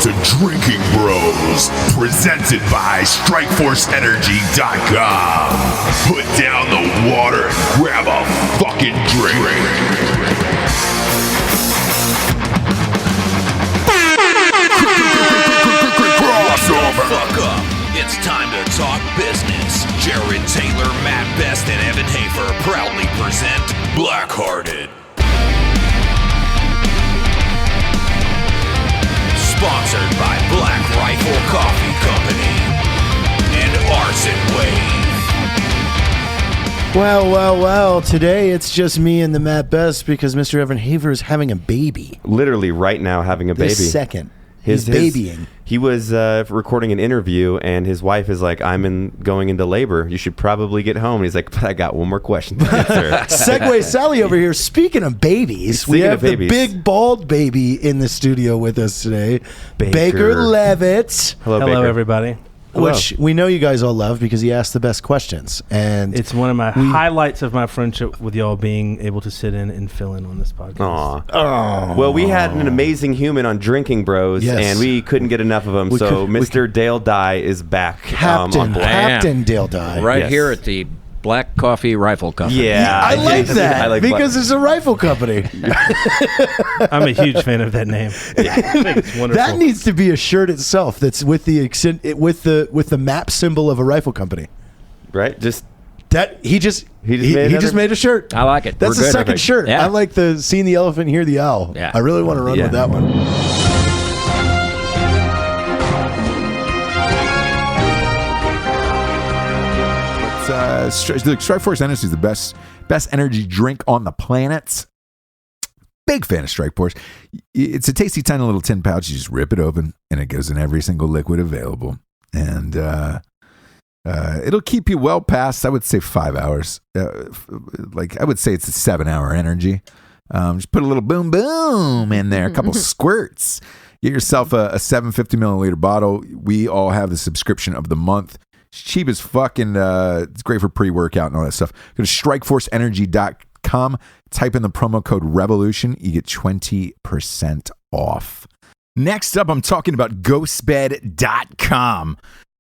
to Drinking Bros, presented by StrikeForceEnergy.com. Put down the water and grab a fucking drink. Fuck up. It's time to talk business. Jared Taylor, Matt Best, and Evan Hafer proudly present Blackhearted. Sponsored by Black Rifle Coffee Company and Arson Wave. Well. Today it's just me and the Matt Best because Mr. Evan Haver is having a baby. Literally right now having a baby. This second. He's babying. He was recording an interview, and his wife is like, going into labor. You should probably get home. And he's like, but I got one more question to answer. Segway Sally over here. Speaking of babies, we have the big bald baby in the studio with us today. Baker Levitt. Hello, Baker. Everybody. Which we know you guys all love because he asked the best questions. And it's one of my highlights of my friendship with y'all being able to sit in and fill in on this podcast. Aww. Well, we had an amazing human on Drinking Bros, and we couldn't get enough of him. Mr. Dale Dye is back. Captain Dale Dye. Right here at the Black Coffee Rifle Company. Yeah, I like that because it's a rifle company. I'm a huge fan of that name. I think it's wonderful. That needs to be a shirt itself. That's with the map symbol of a rifle company. Right? He just made a shirt. I like it. That's the second shirt. Yeah. I like the "Seen the Elephant, Hear the Owl." Yeah. I really want to run with that one. Strikeforce Energy is the best energy drink on the planet. Big fan of Strikeforce. It's a tasty tiny little tin pouch. You just rip it open and it goes in every single liquid available. And it'll keep you well past, I would say, 5 hours. I would say it's a 7-hour energy. Just put a little boom boom in there, a couple squirts. Get yourself a 750 milliliter bottle. We all have the subscription of the month. It's cheap as fucking. It's great for pre-workout and all that stuff. Go to StrikeForceEnergy.com. Type in the promo code REVOLUTION. You get 20% off. Next up, I'm talking about GhostBed.com.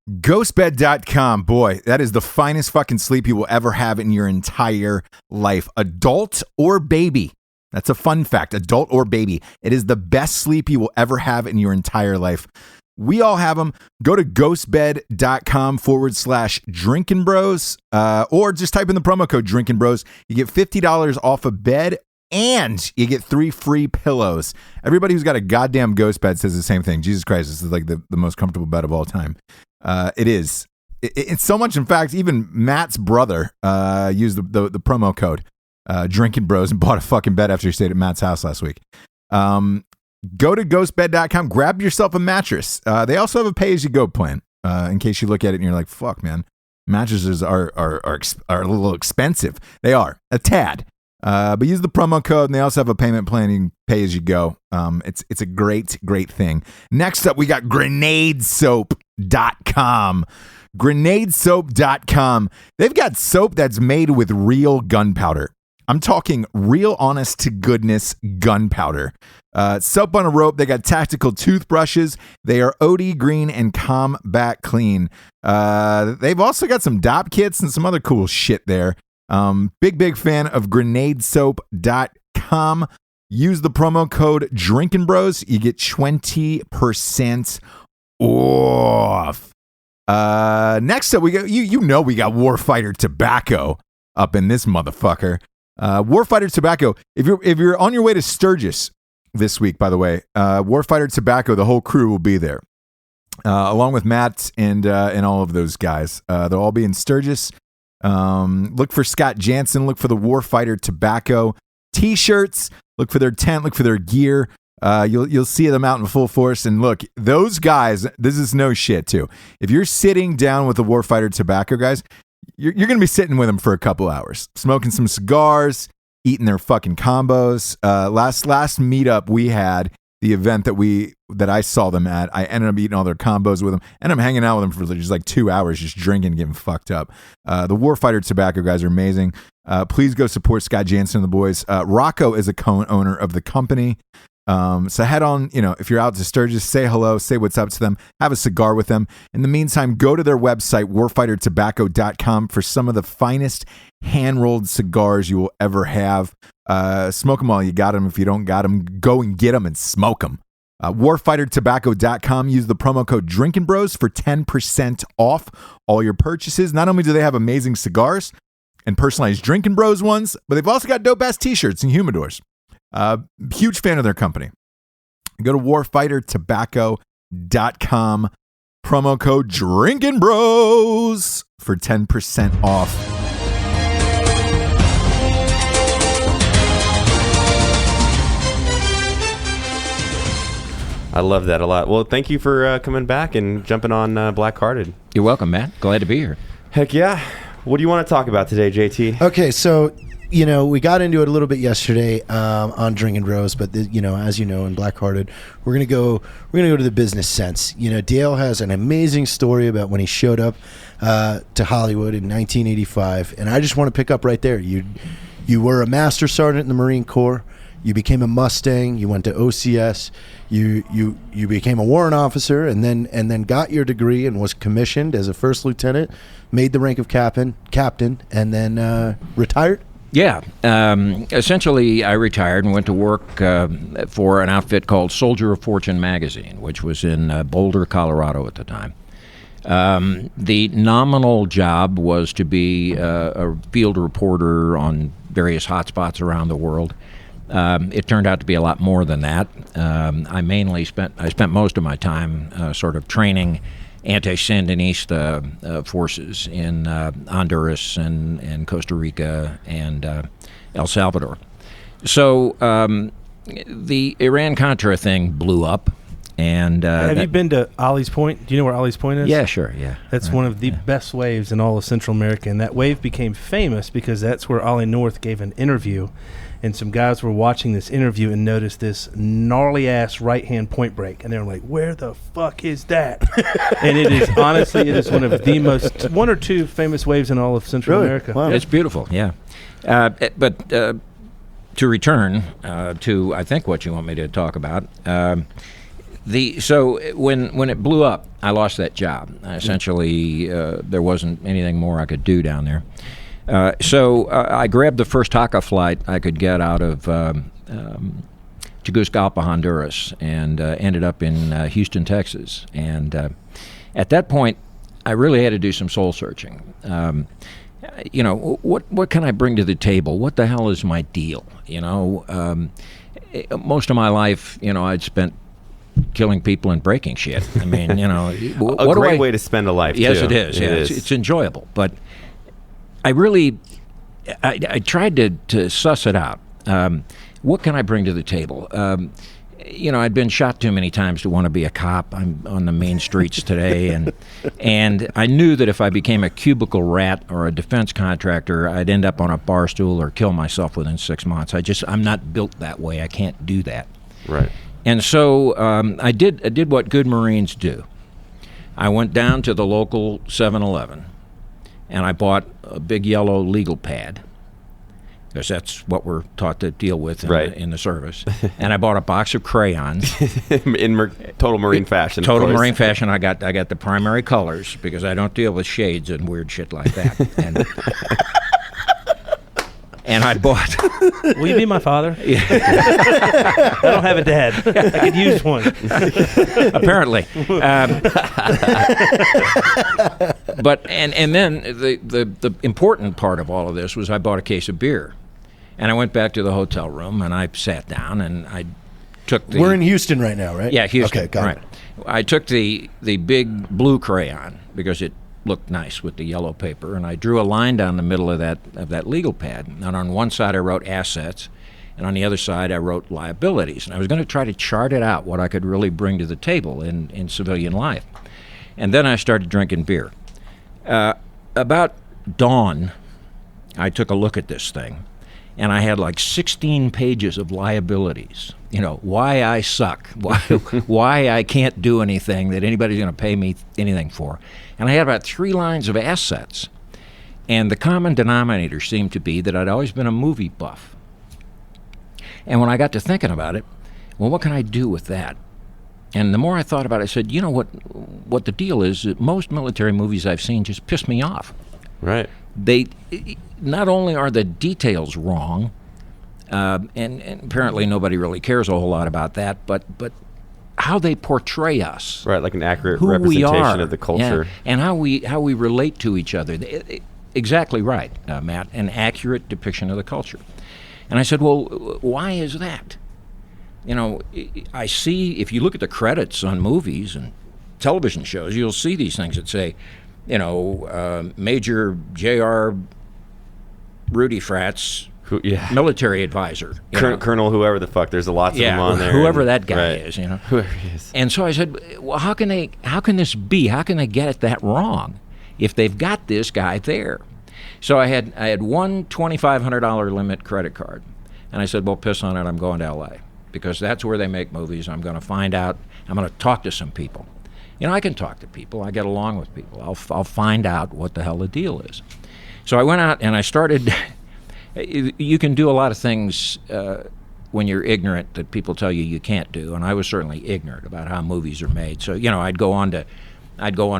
GhostBed.com, boy, that is the finest fucking sleep you will ever have in your entire life. Adult or baby. That's a fun fact. Adult or baby. It is the best sleep you will ever have in your entire life. We all have them. Go to ghostbed.com/Drinkin Bros, or just type in the promo code Drinkin Bros. You get $50 off a bed and you get 3 free pillows. Everybody who's got a goddamn ghost bed says the same thing. Jesus Christ, this is like the most comfortable bed of all time. It is. It's so much, in fact, even Matt's brother used the promo code Drinkin Bros and bought a fucking bed after he stayed at Matt's house last week. Go to ghostbed.com, grab yourself a mattress. They also have a pay-as-you-go plan in case you look at it and you're like, fuck, man, mattresses are a little expensive. They are, a tad. But use the promo code, and they also have a payment plan. You can pay as you go. It's a great thing. Next up, we got GrenadeSoap.com. GrenadeSoap.com. They've got soap that's made with real gunpowder. I'm talking real honest to goodness gunpowder. Soap on a rope. They got tactical toothbrushes. They are OD green and combat clean. They've also got some DOP kits and some other cool shit there. Big fan of GrenadeSoap.com. Use the promo code Drinkin Bros. You get 20% off. Next up, we got we got Warfighter Tobacco up in this motherfucker. Warfighter Tobacco. If you're on your way to Sturgis this week, by the way, Warfighter Tobacco, the whole crew will be there, along with Matt and all of those guys. They'll all be in Sturgis. Look for Scott Jansen. Look for the Warfighter Tobacco t-shirts. Look for their tent. Look for their gear. You'll see them out in full force. And look, those guys, this is no shit too. If you're sitting down with the Warfighter Tobacco guys, you're going to be sitting with them for a couple hours, smoking some cigars, eating their fucking combos. Last meetup we had, the event that I saw them at, I ended up eating all their combos with them, and I'm hanging out with them for just like 2 hours, just drinking, getting fucked up. The Warfighter Tobacco guys are amazing. Please go support Scott Jansen and the boys. Rocco is a co-owner of the company. So head on, if you're out to Sturgis, say hello, say what's up to them, have a cigar with them. In the meantime, go to their website, warfightertobacco.com, for some of the finest hand-rolled cigars you will ever have. Smoke them while you got them. If you don't got them, go and get them and smoke them. warfightertobacco.com. Use the promo code Drinkin' Bros for 10% off all your purchases. Not only do they have amazing cigars and personalized Drinkin' Bros ones, but they've also got dope-ass t-shirts and humidors. Huge fan of their company. Go to warfightertobacco.com. Promo code Drinkin' Bros for 10% off. I love that a lot. Well, thank you for coming back and jumping on Blackhearted. You're welcome, Matt. Glad to be here. Heck yeah. What do you want to talk about today, JT? Okay, so we got into it a little bit yesterday on Drinkin' Bros, but as you know, in Blackhearted, we're gonna go to the business sense. Dale has an amazing story about when he showed up to Hollywood in 1985, and I just want to pick up right there. You were a master sergeant in the Marine Corps. You became a Mustang. You went to OCS. You became a warrant officer, and then got your degree and was commissioned as a first lieutenant, made the rank of captain, and then retired. Yeah. Essentially, I retired and went to work for an outfit called Soldier of Fortune magazine, which was in Boulder, Colorado at the time. The nominal job was to be a field reporter on various hotspots around the world. It turned out to be a lot more than that. I spent most of my time sort of training anti-Sandinista forces in Honduras and Costa Rica and El Salvador. So the Iran-Contra thing blew up. And have you been to Ollie's Point? Do you know where Ollie's Point is? Yeah, sure, yeah. That's one of the best waves in all of Central America, and that wave became famous because that's where Ollie North gave an interview, and some guys were watching this interview and noticed this gnarly-ass right-hand point break, and they were like, where the fuck is that? And it is, honestly, it is one of the most, one or two famous waves in all of Central America. Wow. It's beautiful, yeah. But to return to, I think, what you want me to talk about, so when it blew up, I lost that job. Essentially, there wasn't anything more I could do down there. So I grabbed the first TACA flight I could get out of Tegucigalpa, Honduras, and ended up in Houston, Texas. And at that point, I really had to do some soul searching. What can I bring to the table? What the hell is my deal? Most of my life, I'd spent killing people and breaking shit. I mean, a great way to spend a life. Yes, too. it is. It's enjoyable, but I tried to suss it out. What can I bring to the table? I'd been shot too many times to want to be a cop. I'm on the main streets today, and I knew that if I became a cubicle rat or a defense contractor, I'd end up on a bar stool or kill myself within 6 months. I'm not built that way. I can't do that. Right. And so I did what good Marines do. I went down to the local 7-Eleven, and I bought a big yellow legal pad, because that's what we're taught to deal with in the service. And I bought a box of crayons. in total Marine fashion. Total Marine fashion. I got the primary colors, because I don't deal with shades and weird shit like that. And I bought... Will you be my father? Yeah. I don't have a dad. I could use one. Apparently. But then the important part of all of this was I bought a case of beer. And I went back to the hotel room, and I sat down, and I took the... We're in Houston right now, right? Yeah, Houston. Okay, got it. I took the big blue crayon, because it looked nice with the yellow paper, and I drew a line down the middle of that legal pad. And on one side I wrote assets, and on the other side I wrote liabilities. And I was going to try to chart it out, what I could really bring to the table in civilian life. And then I started drinking beer. About dawn, I took a look at this thing, and I had like 16 pages of liabilities. Why I suck, why I can't do anything that anybody's going to pay me anything for. And I had about 3 lines of assets. And the common denominator seemed to be that I'd always been a movie buff. And when I got to thinking about it, well, what can I do with that? And the more I thought about it, I said, you know what the deal is? That most military movies I've seen just piss me off. Right. They not only are the details wrong, and apparently nobody really cares a whole lot about that, but how they portray us, Right, like an accurate who we representation are, of the culture. yeah, and how we relate to each other. Exactly right, Matt. An accurate depiction of the culture. And I said, well, why is that? You know, I see, if you look at the credits on movies and television shows, you'll see these things that say, you know, Major J.R. Rudy Fratz, military advisor. Colonel whoever the fuck, there's lots of them on there. Whoever that guy is, you know. Whoever he is. And so I said, well, how can this be? How can they get it that wrong if they've got this guy there? So I had one $2,500 limit credit card. And I said, well, piss on it, I'm going to L.A. because that's where they make movies. I'm going to find out. I'm going to talk to some people. You know, I can talk to people. I get along with people. I'll find out what the hell the deal is. So I went out and I started. You can do a lot of things when you're ignorant that people tell you can't do, and I was certainly ignorant about how movies are made. So you know, I'd go on to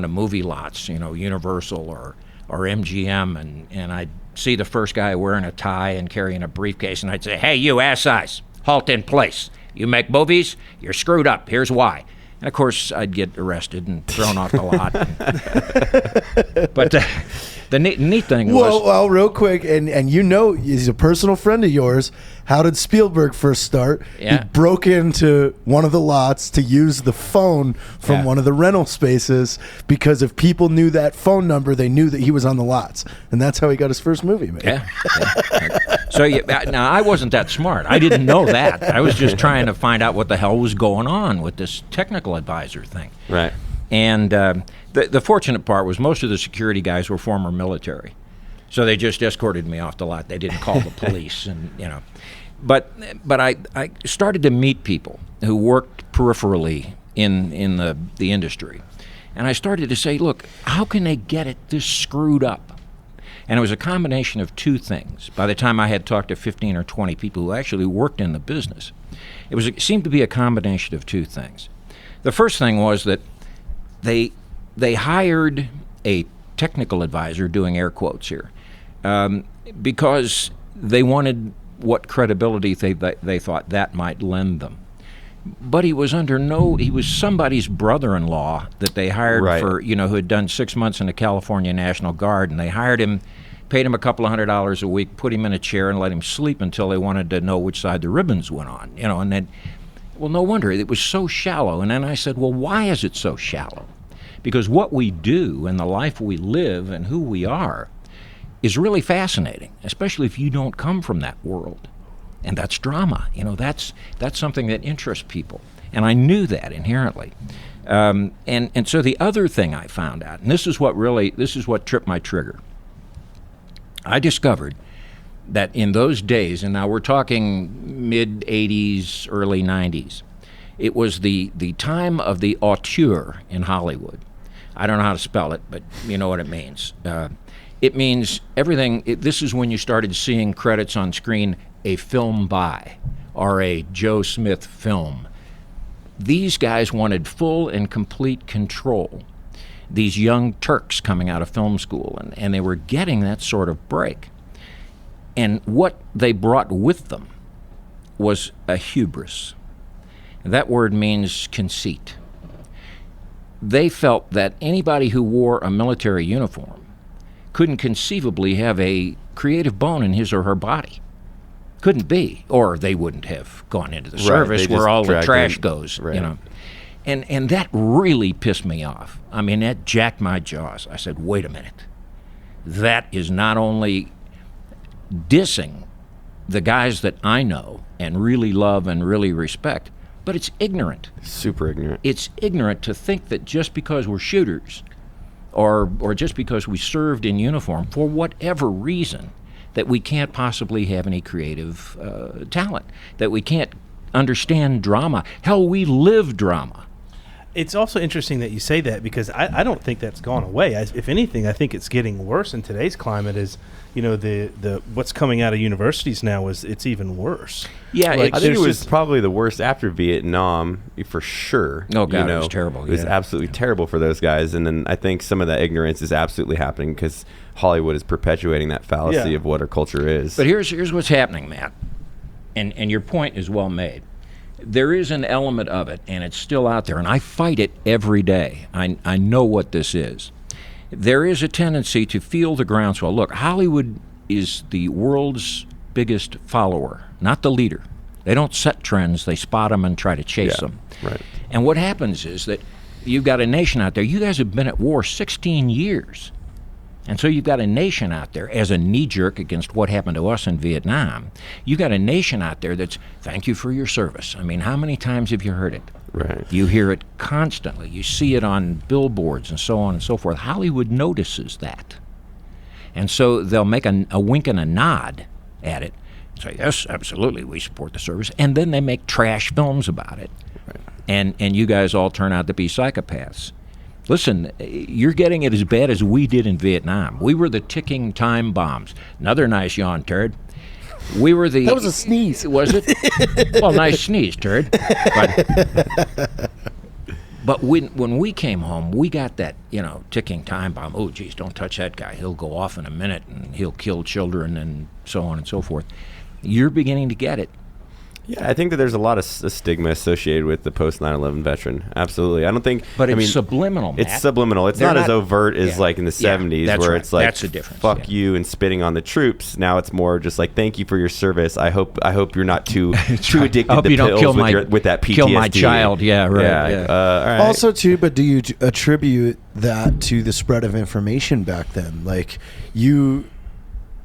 movie lots, you know, Universal or MGM, and I'd see the first guy wearing a tie and carrying a briefcase, and I'd say, "Hey, you ass eyes, halt in place. You make movies, you're screwed up. Here's why." And of course, I'd get arrested and thrown off the lot. But the neat thing was... Well, real quick, and you know he's a personal friend of yours. How did Spielberg first start? Yeah. He broke into one of the lots to use the phone from one of the rental spaces because if people knew that phone number, they knew that he was on the lots. And that's how he got his first movie made. Yeah. So now, I wasn't that smart. I didn't know that. I was just trying to find out what the hell was going on with this technical advisor thing. Right. And the fortunate part was most of the security guys were former military, so they just escorted me off the lot. They didn't call the police, and you know. But I started to meet people who worked peripherally in the industry, and I started to say, look, how can they get it this screwed up? And it was a combination of two things. By the time I had talked to 15 or 20 people who actually worked in the business, it seemed to be a combination of two things. The first thing was that they hired a technical advisor, doing air quotes here, because they wanted what credibility they thought that might lend them. But he was he was somebody's brother-in-law that they hired for, you know, who had done 6 months in the California National Guard, and they hired him, paid him a couple of $100 a week, put him in a chair and let him sleep until they wanted to know which side the ribbons went on, you know, and then, well, no wonder it was so shallow. And then I said, well, why is it so shallow? Because what we do and the life we live and who we are is really fascinating, especially if you don't come from that world. And that's drama. You know, that's something that interests people. And I knew that inherently. And so the other thing I found out, and this is what tripped my trigger. I discovered that in those days, and now we're talking mid-'80s, early '90s, it was the time of the auteur in Hollywood. I don't know how to spell it, but you know what it means. It means everything. This is when you started seeing credits on screen, a film by, or a Joe Smith film. These guys wanted full and complete control. These young Turks coming out of film school, and they were getting that sort of break. And what they brought with them was a hubris. That word means conceit. They felt that anybody who wore a military uniform couldn't conceivably have a creative bone in his or her body. Couldn't be, or they wouldn't have gone into the service where all the trash goes, you know. And that really pissed me off. I mean, that jacked my jaws. I said, wait a minute. That is not only dissing the guys that I know and really love and really respect, but it's ignorant. Super ignorant. It's ignorant to think that just because we're shooters or just because we served in uniform for whatever reason, that we can't possibly have any creative talent, that we can't understand drama. Hell, we live drama. It's also interesting that you say that because I don't think that's gone away. If anything, I think it's getting worse in today's climate. Is the what's coming out of universities now is it's even worse. Yeah, Like, I think it there's was probably the worst after Vietnam, for sure. Oh, God, it was terrible. It was absolutely terrible for those guys. And then I think some of that ignorance is absolutely happening because Hollywood is perpetuating that fallacy of what our culture is. But here's what's happening, Matt, and your point is well made. There is an element of it, and it's still out there, and I fight it every day. I know what this is. There is a tendency to feel the groundswell. Look, Hollywood is the world's biggest follower, not the leader. They don't set trends. They spot them and try to chase them. Right. And what happens is that you've got a nation out there. You guys have been at war 16 years. And so you've got a nation out there as a knee-jerk against what happened to us in Vietnam. You've got a nation out there that's, thank you for your service. I mean, how many times have you heard it? Right. You hear it constantly. You see it on billboards and so on and so forth. Hollywood notices that. And so they'll make a wink and a nod at it. Say, yes, absolutely, we support the service. And then they make trash films about it. Right. And you guys all turn out to be psychopaths. Listen, you're getting it as bad as we did in Vietnam. We were the ticking time bombs. Another nice yawn, turd. We were the... That was a sneeze. Was it? Well, nice sneeze, turd. But when we came home, we got that, ticking time bomb. Oh, geez, don't touch that guy. He'll go off in a minute, and he'll kill children, and so on and so forth. You're beginning to get it. Yeah, I think that there's a lot of stigma associated with the post 9/11 veteran. Absolutely, I don't think. But it's subliminal, Matt. It's subliminal. It's not as overt as like in the 70s, where it's like that's the difference. Fuck you and spitting on the troops. Now it's more just like thank you for your service. I hope you're not too addicted to pills with that PTSD. Kill my child. Yeah, right. Yeah. All right. Also, too, but do you attribute that to the spread of information back then? Like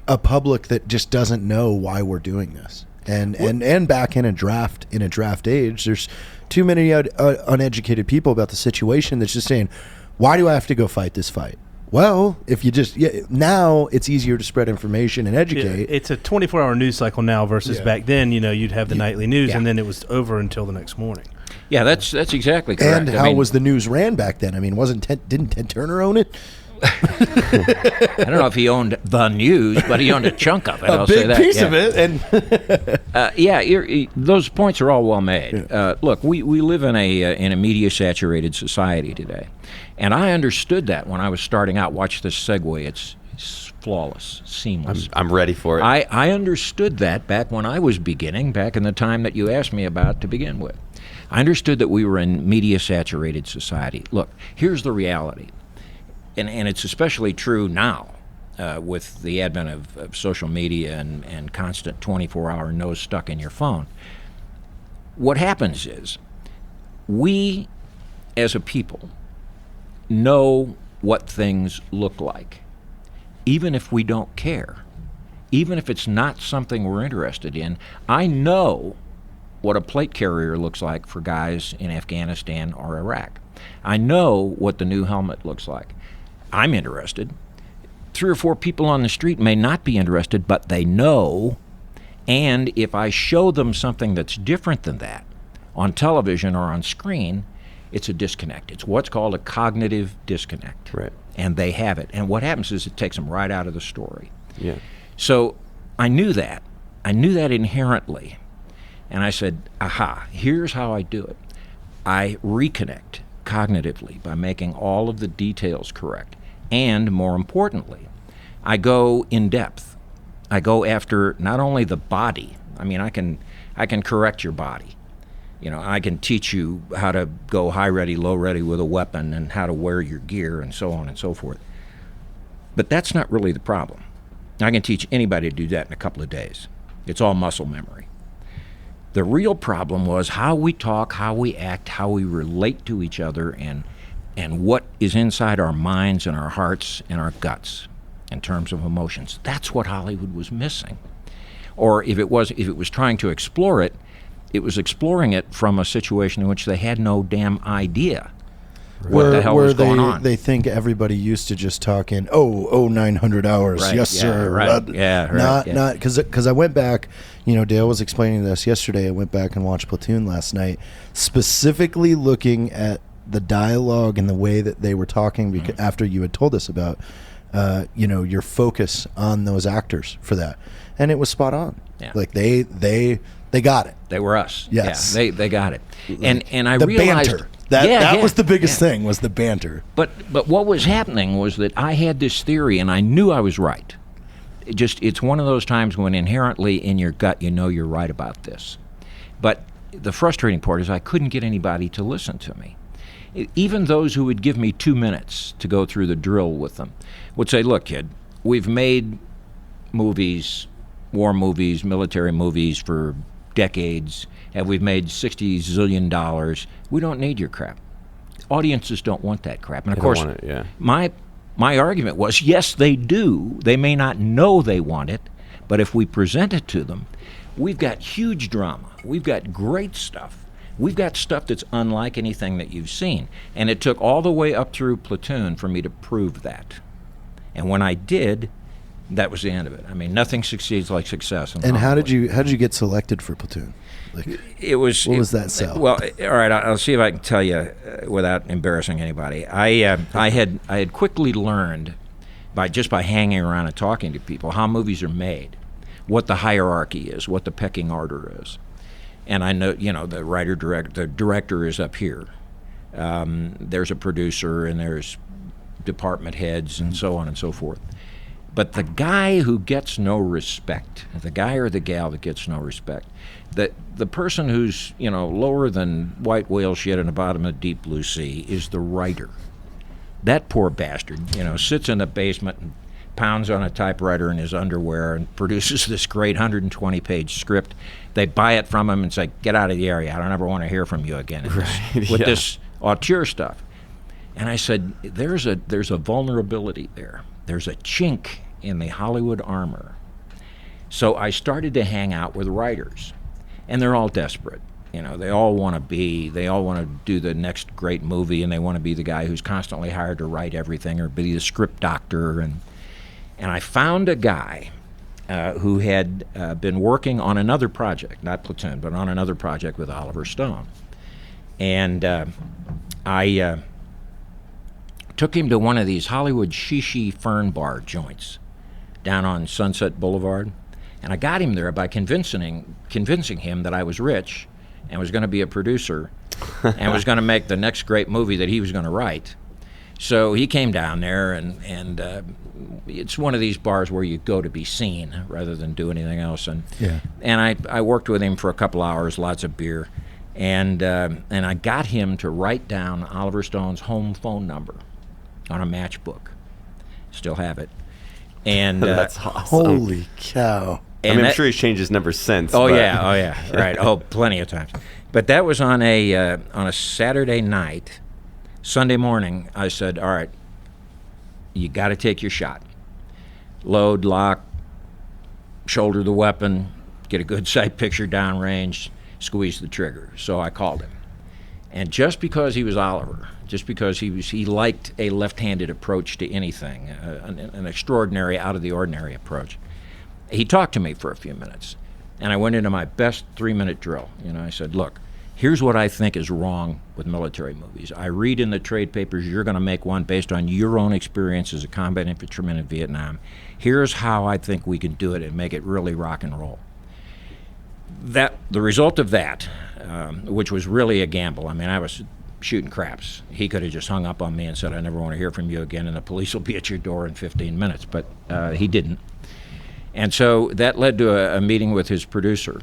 a public that just doesn't know why we're doing this. And back in a draft age, there's too many uneducated people about the situation that's just saying, why do I have to go fight this fight? Well, if you just now it's easier to spread information and educate. Yeah, it's a 24-hour news cycle now versus back then. You'd have the nightly news, and then it was over until the next morning. Yeah, that's exactly correct. And how was the news ran back then? I mean, didn't Ted Turner own it? I don't know if he owned the news, but he owned a chunk of it. I'll say that. A big piece of it. And those points are all well made. Look, we live in a media-saturated society today, and I understood that when I was starting out. Watch this segue; it's flawless, seamless. I'm ready for it. I understood that back when I was beginning, back in the time that you asked me about to begin with. I understood that we were in media-saturated society. Look, here's the reality. And it's especially true now with the advent of social media and constant 24-hour nose stuck in your phone. What happens is we, as a people, know what things look like, even if we don't care, even if it's not something we're interested in. I know what a plate carrier looks like for guys in Afghanistan or Iraq. I know what the new helmet looks like. I'm interested. 3 or 4 people on the street may not be interested, but they know. And if I show them something that's different than that on television or on screen, it's a disconnect. It's what's called a cognitive disconnect. Right. And they have it. And what happens is it takes them right out of the story. Yeah. So I knew that. I knew that inherently. And I said, aha, here's how I do it. I reconnect cognitively by making all of the details correct. And more importantly, I go in depth. I go after not only the body. I mean, I can correct your body. I can teach you how to go high ready, low ready with a weapon and how to wear your gear and so on and so forth. But that's not really the problem. I can teach anybody to do that in a couple of days. It's all muscle memory. The real problem was how we talk, how we act, how we relate to each other, and what is inside our minds and our hearts and our guts in terms of emotions. That's what Hollywood was missing. Or if it was trying to explore it, it was exploring it from a situation in which they had no damn idea what the hell was going on. They think everybody used to just talk in 900 hours. Right, Yes, sir. Right. Not because I went back. Dale was explaining this yesterday. I went back and watched Platoon last night, specifically looking at the dialogue and the way that they were talking after you had told us about your focus on those actors for that, and it was spot on. Yeah. Like they got it. They were us. Yes. Yeah, they got it. And I the realized banter. That was the biggest thing, was the banter. But what was happening was that I had this theory, and I knew I was right. It's one of those times when inherently in your gut you know you're right about this. But the frustrating part is I couldn't get anybody to listen to me. Even those who would give me 2 minutes to go through the drill with them would say, look, kid, we've made movies, war movies, military movies for decades, and we've made $60 zillion. We don't need your crap. Audiences don't want that crap. And of course, my argument was, yes, they do. They may not know they want it, but if we present it to them, we've got huge drama. We've got great stuff. We've got stuff that's unlike anything that you've seen. And it took all the way up through Platoon for me to prove that. And when I did, that was the end of it. I mean, nothing succeeds like success. And how did you get selected for Platoon? Like, what was that sell? Well, all right, I'll see if I can tell you without embarrassing anybody. I had quickly learned by hanging around and talking to people how movies are made, what the hierarchy is, what the pecking order is. And I know, the director is up here. There's a producer, and there's department heads, and so on and so forth. But the guy who gets no respect, the guy or the gal that gets no respect, the person who's lower than white whale shit in the bottom of the deep blue sea is the writer. That poor bastard, sits in the basement and pounds on a typewriter in his underwear and produces this great 120-page script. They buy it from him and say, "Get out of the area. I don't ever want to hear from you again." This auteur stuff. And I said, there's a vulnerability there. There's a chink in the Hollywood armor. So I started to hang out with writers, and they're all desperate. They all want to do the next great movie, and they want to be the guy who's constantly hired to write everything or be the script doctor. And I found a guy who had been working on another project, not Platoon, but on another project with Oliver Stone. And I took him to one of these Hollywood shishi fern bar joints down on Sunset Boulevard, and I got him there by convincing him that I was rich and was going to be a producer and was going to make the next great movie that he was going to write. So he came down there, and it's one of these bars where you go to be seen rather than do anything else. And I worked with him for a couple hours, lots of beer, and I got him to write down Oliver Stone's home phone number on a matchbook. Still have it. And that's awesome. Holy cow. I'm sure he's changed his number since. Oh yeah, right. Oh, plenty of times. But that was on a Saturday night. Sunday morning, I said, all right, you got to take your shot. Load, lock, shoulder the weapon, get a good sight picture downrange, squeeze the trigger. So I called him. And just because he was Oliver, just because he liked a left-handed approach to anything, an extraordinary, out-of-the-ordinary approach, he talked to me for a few minutes. And I went into my best 3-minute drill. I said, look, here's what I think is wrong with military movies. I read in the trade papers you're going to make one based on your own experience as a combat infantryman in Vietnam. Here's how I think we can do it and make it really rock and roll. The result of that, which was really a gamble. I mean, I was shooting craps. He could have just hung up on me and said, I never want to hear from you again, and the police will be at your door in 15 minutes. But he didn't. And so that led to a meeting with his producer.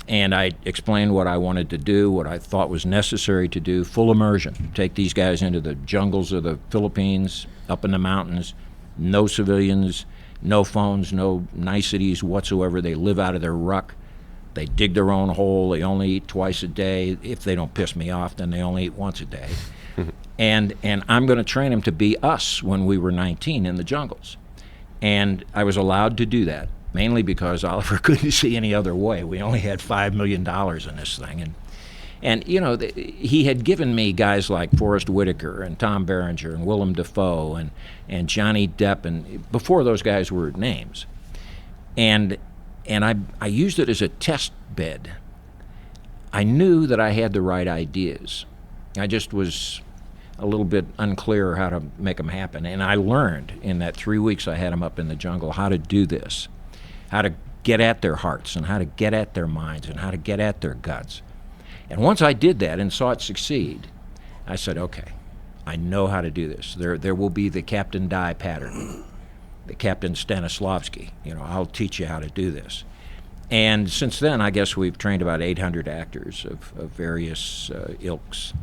And I explained what I wanted to do, what I thought was necessary to do, full immersion. Take these guys into the jungles of the Philippines, up in the mountains, no civilians, no phones, no niceties whatsoever. They live out of their ruck. They dig their own hole. They only eat twice a day. If they don't piss me off, then they only eat once a day. And I'm going to train them to be us when we were 19 in the jungles. And I was allowed to do that, mainly because Oliver couldn't see any other way. We only had $5 million in this thing. And he had given me guys like Forrest Whitaker and Tom Berenger and Willem Dafoe and Johnny Depp, and before those guys were names. And I used it as a test bed. I knew that I had the right ideas. I just was a little bit unclear how to make them happen. And I learned in that 3 weeks I had them up in the jungle how to do this, how to get at their hearts and how to get at their minds and how to get at their guts. And once I did that and saw it succeed, I said, okay, I know how to do this. There will be the Captain Die pattern, the Captain Stanislavski. I'll teach you how to do this. And since then, I guess we've trained about 800 actors of various ilks.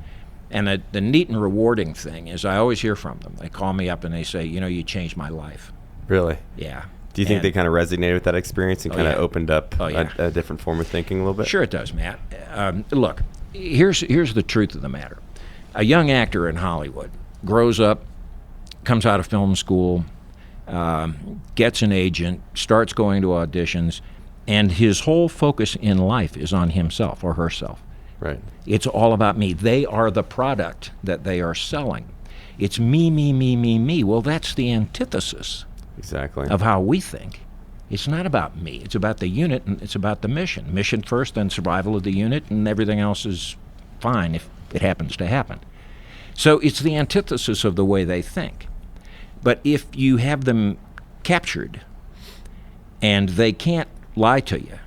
And the neat and rewarding thing is I always hear from them. They call me up and they say, you changed my life. Really? Yeah. Do you think they kind of resonated with that experience and kind of opened up a different form of thinking a little bit? Sure it does, Matt. Look, here's the truth of the matter. A young actor in Hollywood grows up, comes out of film school, gets an agent, starts going to auditions, and his whole focus in life is on himself or herself. Right. It's all about me. They are the product that they are selling. It's me, me, me, me, me. Well, that's the antithesis. Exactly. Of how we think. It's not about me. It's about the unit, and it's about the mission. Mission first, then survival of the unit, and everything else is fine if it happens to happen. So it's the antithesis of the way they think. But if you have them captured and they can't lie to you,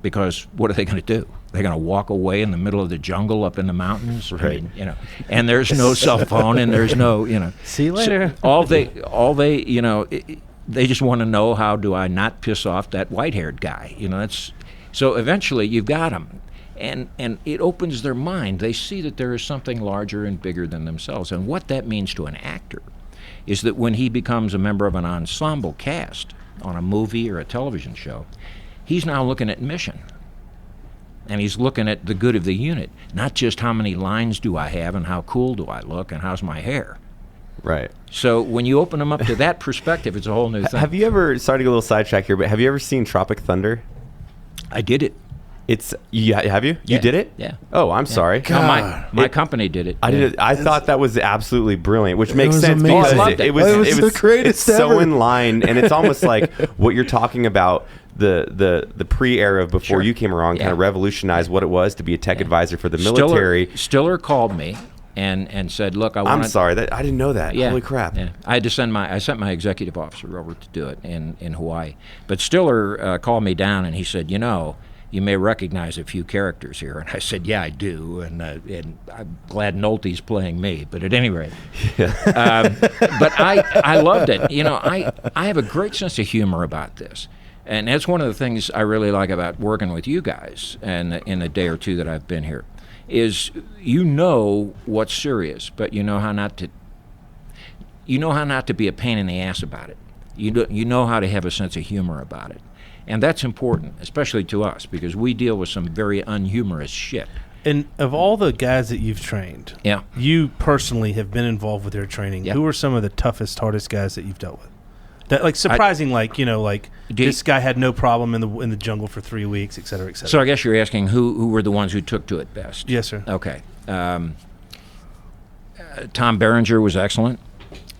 because what are they going to do? They're going to walk away in the middle of the jungle up in the mountains, right? And there's no cell phone, and there's no, See you later. So they just want to know, how do I not piss off that white-haired guy? So eventually you've got them, and it opens their mind. They see that there is something larger and bigger than themselves, and what that means to an actor is that when he becomes a member of an ensemble cast on a movie or a television show, he's now looking at mission. And he's looking at the good of the unit, not just how many lines do I have and how cool do I look and how's my hair. Right. So when you open them up to that perspective, it's a whole new thing. Have you ever, sorry to get a little sidetrack here, but have you ever seen Tropic Thunder? I did it. Have you? Yeah. You did it? Yeah. Oh, I'm sorry. No, my company did it. I did it. I thought that was absolutely brilliant, which makes sense amazing. because Oh, I loved it. It was the greatest it's so ever. in line, and it's almost like what you're talking about. The pre-era of before Sure. you came around kind Yeah. of revolutionized what it was to be a tech advisor for the military. Stiller called me and said, "Look, I'm sorry that I didn't know that. Yeah. Holy crap!" Yeah. I had to sent my executive officer over to do it in Hawaii. But Stiller called me down and he said, you may recognize a few characters here. And I said, yeah, I do. And I'm glad Nolte's playing me. But at any rate, but I loved it. I have a great sense of humor about this. And that's one of the things I really like about working with you guys and in the day or two that I've been here is what's serious, but you know how not to be a pain in the ass about it. You know how to have a sense of humor about it. And that's important, especially to us, because we deal with some very unhumorous shit. And of all the guys that you've trained, Yeah. you personally have been involved with their training. Yeah. Who are some of the toughest, hardest guys that you've dealt with? That surprising, this guy had no problem in the jungle for 3 weeks, et cetera, et cetera. So I guess you're asking who were the ones who took to it best? Yes, sir. Okay. Tom Berenger was excellent.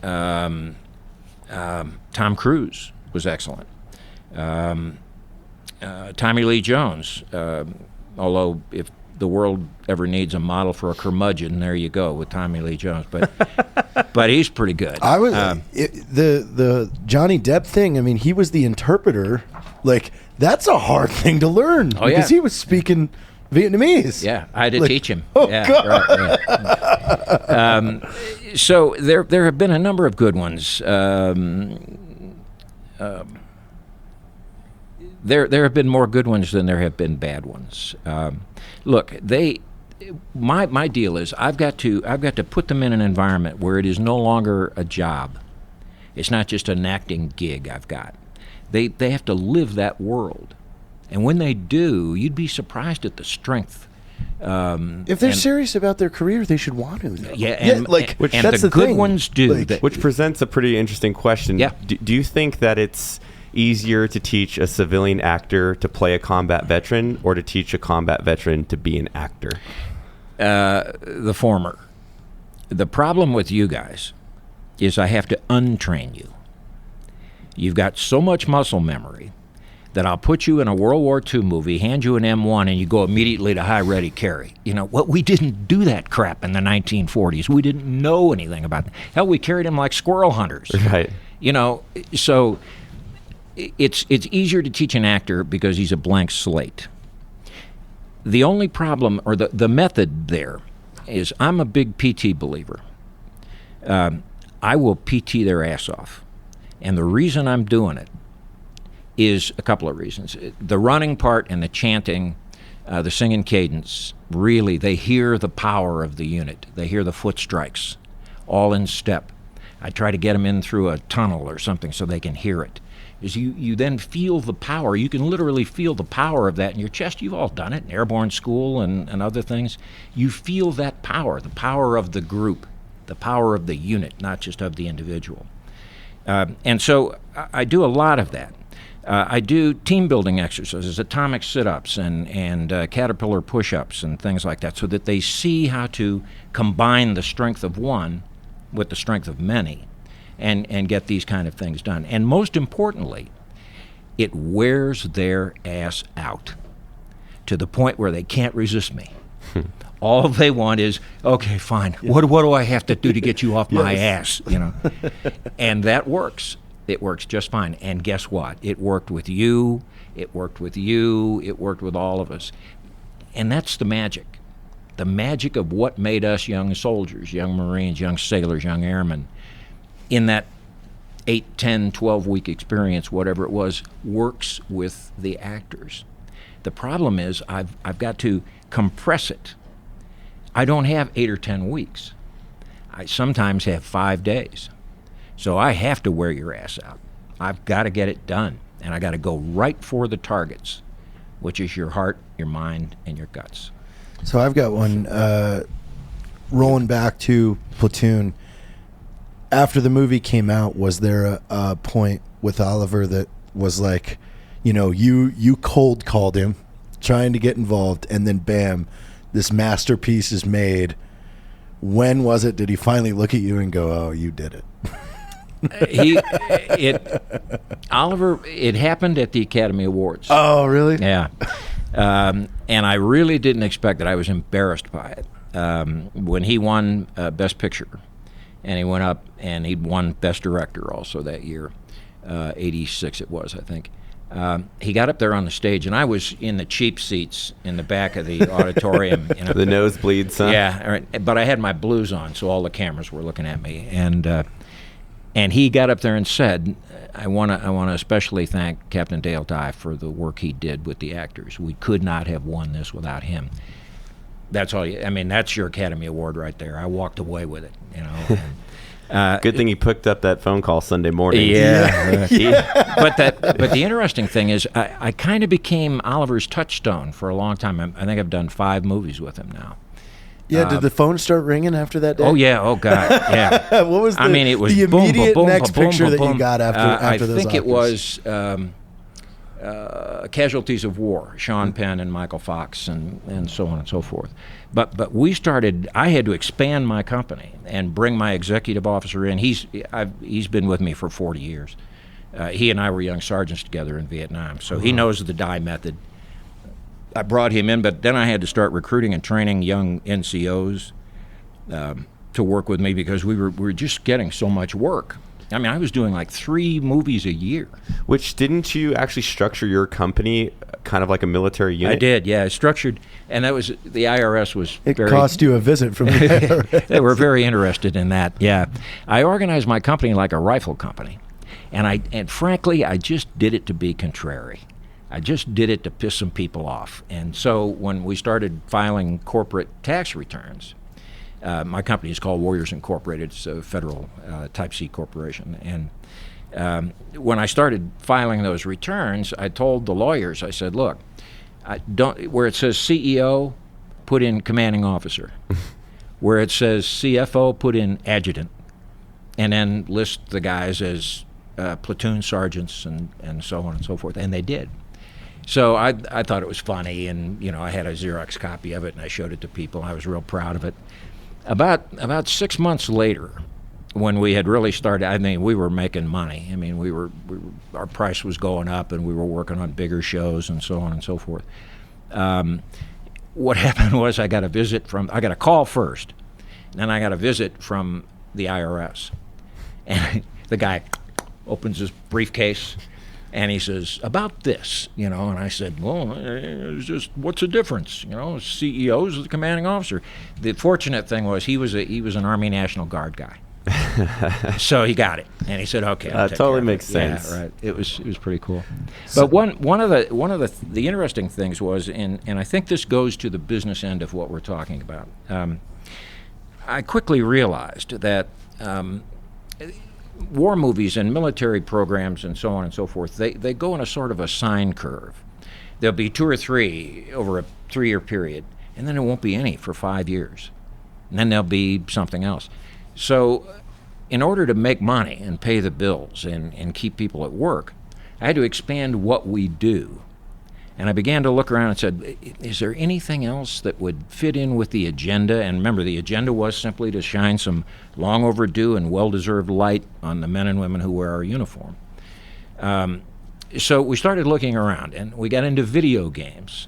Tom Cruise was excellent. Tommy Lee Jones, although if the world ever needs a model for a curmudgeon, there you go with Tommy Lee Jones. But he's pretty good. I was the Johnny Depp thing. I mean, he was the interpreter. Like, that's a hard thing to learn because he was speaking Vietnamese. Yeah, I had to teach him. Oh, yeah, God. Right, yeah. So there have been a number of good ones. There have been more good ones than there have been bad ones. Look, my deal is I've got to put them in an environment where it is no longer a job. It's not just an acting gig I've got. They have to live that world, and when they do, you'd be surprised at the strength. If they're serious about their career, they should want to. Though. Yeah, and that's the good thing. ones do. Which presents a pretty interesting question. Yeah. Do you think that it's easier to teach a civilian actor to play a combat veteran or to teach a combat veteran to be an actor? The former. The problem with you guys is I have to untrain you. You've got so much muscle memory that I'll put you in a World War II movie, hand you an M1, and you go immediately to high ready carry. Well, we didn't do that crap in the 1940s. We didn't know anything about that. Hell, we carried them like squirrel hunters. Right. So it's easier to teach an actor because he's a blank slate. The only problem, or the method there, is I'm a big PT believer. I will PT their ass off. And the reason I'm doing it is a couple of reasons. The running part and the chanting, the singing cadence, really, they hear the power of the unit. They hear the foot strikes, all in step. I try to get them in through a tunnel or something so they can hear it. Is you then feel the power. You can literally feel the power of that in your chest. You've all done it in airborne school and other things. You feel that power, the power of the group, the power of the unit, not just of the individual. And so I do a lot of that. I do team building exercises, atomic sit-ups and caterpillar push-ups and things like that, so that they see how to combine the strength of one with the strength of many and get these kind of things done. And most importantly, it wears their ass out to the point where they can't resist me. All they want is, okay, fine, what do I have to do to get you off my ass? And that works. It works just fine. And guess what? It worked with you. It worked with you. It worked with all of us. And that's the magic. The magic of what made us young soldiers, young Marines, young sailors, young airmen, in that 8, 10, 12-week experience, whatever it was, works with the actors. The problem is I've got to compress it. I don't have 8 or 10 weeks. I sometimes have 5 days. So I have to wear your ass out. I've got to get it done, and I got to go right for the targets, which is your heart, your mind, and your guts. So I've got one rolling back to Platoon. After the movie came out, was there a point with Oliver that was like, you cold called him trying to get involved, and then bam, this masterpiece is made? When was it? Did he finally look at you and go, "Oh, you did it"? Oliver, it happened at the Academy Awards. Oh, really? Yeah. And I really didn't expect it. I was embarrassed by it. When he won Best Picture, and he went up and he'd won Best Director also that year, 86 it was, I think. He got up there on the stage, and I was in the cheap seats in the back of the auditorium. The nosebleeds, huh? Yeah, but I had my blues on, so all the cameras were looking at me. And he got up there and said, I want to especially thank Captain Dale Dye for the work he did with the actors. We could not have won this without him. That's all. That's your Academy Award right there. I walked away with it. Good thing he picked up that phone call Sunday morning. Yeah. But the interesting thing is, I kind of became Oliver's touchstone for a long time. I think I've done 5 movies with him now. Yeah, did the phone start ringing after that day? Oh, yeah. Oh, God. Yeah. What was it was the boom, immediate boom, next boom, picture boom, that boom. you got after those I think Oscars? It was Casualties of War, Sean Penn and Michael Fox and so on and so forth. But we started, I had to expand my company and bring my executive officer in. He's been with me for 40 years. He and I were young sergeants together in Vietnam, so he knows the Dye method. I brought him in, but then I had to start recruiting and training young NCOs to work with me because we were just getting so much work. I was doing like 3 movies a year. Which, didn't you actually structure your company kind of like a military unit? I did, yeah. Structured, and that was, the IRS was It cost you a visit from the IRS. They were very interested in that, yeah. I organized my company like a rifle company, and frankly, I just did it to be contrary. I just did it to piss some people off. And so when we started filing corporate tax returns, my company is called Warriors Incorporated. It's a federal Type C corporation. And when I started filing those returns, I told the lawyers, I said, look, where it says CEO, put in commanding officer. Where it says CFO, put in adjutant. And then list the guys as platoon sergeants and so on and so forth. And they did. So I thought it was funny, and I had a Xerox copy of it, and I showed it to people. I was real proud of it. About 6 months later, when we had really started, I mean, we were making money. I mean, our price was going up, and we were working on bigger shows and so on and so forth. What happened was I got a call first, and then I got a visit from the IRS. And the guy opens his briefcase, and he says, about this, and I said, well, it's just, what's the difference? CEO is the commanding officer. The fortunate thing was he was an Army National Guard guy. So he got it, and he said, okay, I'll take totally care of makes it. sense. Yeah, right. It was pretty cool. But one of the interesting things was, and I think this goes to the business end of what we're talking about, I quickly realized that war movies and military programs and so on and so forth, they go in a sort of a sine curve. There'll be 2 or 3 over a 3-year period, and then there won't be any for 5 years. And then there'll be something else. So in order to make money and pay the bills and keep people at work, I had to expand what we do. And I began to look around and said, is there anything else that would fit in with the agenda? And remember, the agenda was simply to shine some long overdue and well-deserved light on the men and women who wear our uniform. So we started looking around, and we got into video games.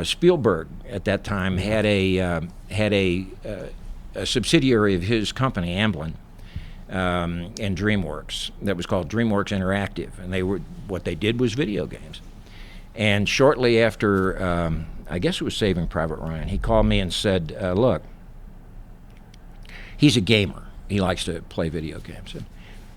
Spielberg at that time had a subsidiary of his company, Amblin, and DreamWorks, that was called DreamWorks Interactive, and what they did was video games. And shortly after, I guess it was Saving Private Ryan, he called me and said, look, he's a gamer. He likes to play video games.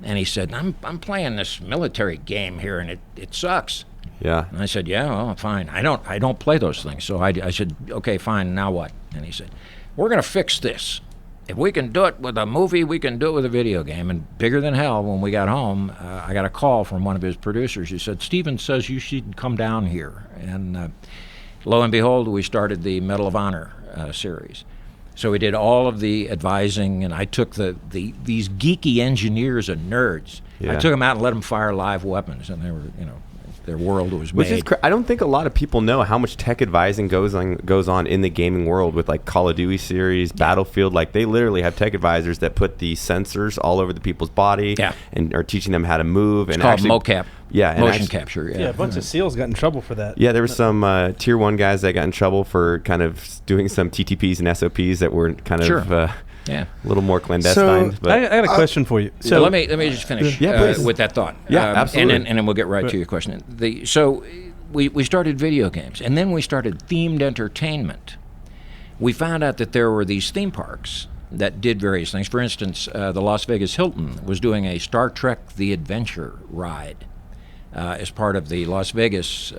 And he said, I'm playing this military game here, and it sucks. Yeah. And I said, yeah, well, fine. I don't play those things. So I said, okay, fine, now what? And he said, we're going to fix this. If we can do it with a movie, we can do it with a video game. And bigger than hell, when we got home, I got a call from one of his producers. He said, Steven says you should come down here. And lo and behold, we started the Medal of Honor series. So we did all of the advising, and I took these geeky engineers and nerds. Yeah. I took them out and let them fire live weapons, and they were, their world was made. Which is I don't think a lot of people know how much tech advising goes on in the gaming world with like Call of Duty series, Battlefield. Like they literally have tech advisors that put the sensors all over the people's body and are teaching them how to move. It's and called actually, mocap. Yeah, motion capture. Yeah, a bunch of SEALs got in trouble for that. Yeah, there were some Tier 1 guys that got in trouble for kind of doing some TTPs and SOPs that were kind of a little more clandestine. So, but I got a question for you. So let me just finish with that thought. Yeah, absolutely. And then we'll get right to your question. So we started video games, and then we started themed entertainment. We found out that there were these theme parks that did various things. For instance, the Las Vegas Hilton was doing a Star Trek The Adventure ride as part of the Las Vegas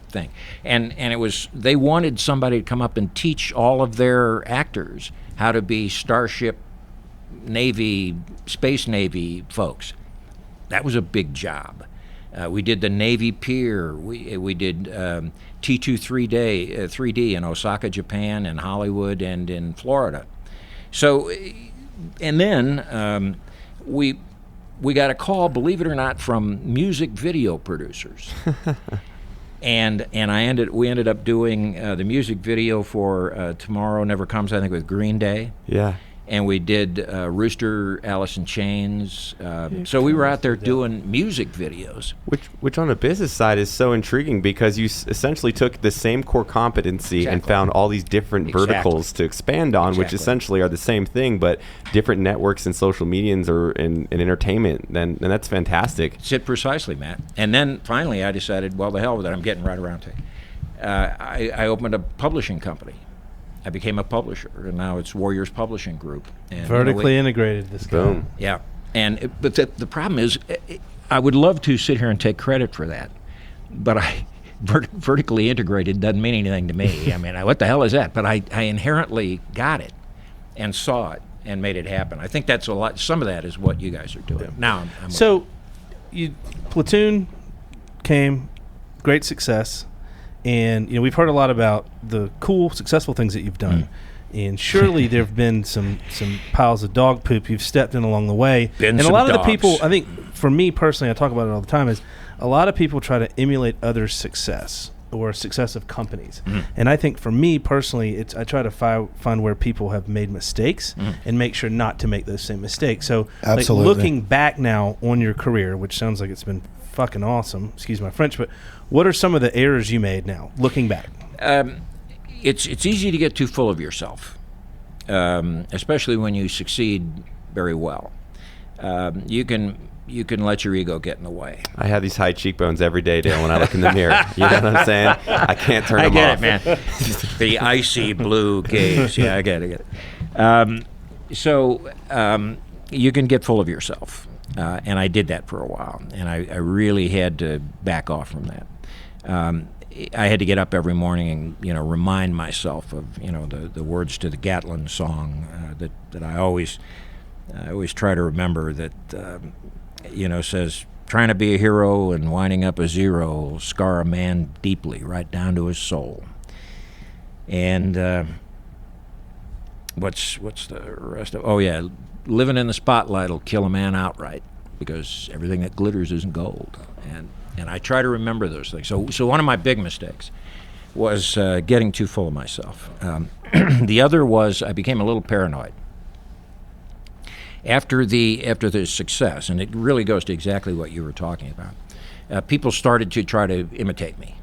thing. And it was, they wanted somebody to come up and teach all of their actors how to be Starship Navy, Space Navy folks. That was a big job. We did the Navy Pier. We did T2 3D in Osaka, Japan, and Hollywood, and in Florida. So, and then we got a call, believe it or not, from music video producers. And we ended up doing the music video for Tomorrow Never Comes, I think, with Green Day. Yeah. And we did Rooster, Alice in Chains. So we were out there doing music videos. Which on the business side is so intriguing because you essentially took the same core competency and found all these different verticals to expand on, which essentially are the same thing, but different networks and social medias and entertainment. And that's fantastic. That's it precisely, Matt. And then finally I decided, well, the hell with it. I'm getting right around to it. I opened a publishing company. I became a publisher, and now it's Warriors Publishing Group. And vertically integrated, this guy. Boom. Yeah. But the problem is, I would love to sit here and take credit for that, but vertically integrated doesn't mean anything to me. I mean, what the hell is that? But I inherently got it and saw it and made it happen. I think that's a lot. Some of that is what you guys are doing. Yeah. Now I'm so, Platoon came, great success. And we've heard a lot about the cool, successful things that you've done, and surely there have been some piles of dog poop you've stepped in along the way. And a lot of the people, I think, for me personally, I talk about it all the time, is a lot of people try to emulate others' success. or success of companies. And I think for me personally, I try to find where people have made mistakes and make sure not to make those same mistakes. So like, looking back now on your career, which sounds like it's been fucking awesome, excuse my French, but what are some of the errors you made now, looking back? It's easy to get too full of yourself, especially when you succeed very well. You can let your ego get in the way. I have these high cheekbones every day, Dale, when I look in the mirror. You know what I'm saying? I can't turn them off. I get it, man. The icy blue gaze. Yeah, I get it. So you can get full of yourself. And I did that for a while. And I really had to back off from that. I had to get up every morning and, remind myself of, the words to the Gatlin song that I always try to remember that, says, trying to be a hero and winding up a zero will scar a man deeply, right down to his soul. And what's the rest of? Oh yeah, living in the spotlight will kill a man outright because everything that glitters isn't gold. And I try to remember those things. So one of my big mistakes was getting too full of myself. The other was I became a little paranoid. After the success, and it really goes to exactly what you were talking about, people started to try to imitate me.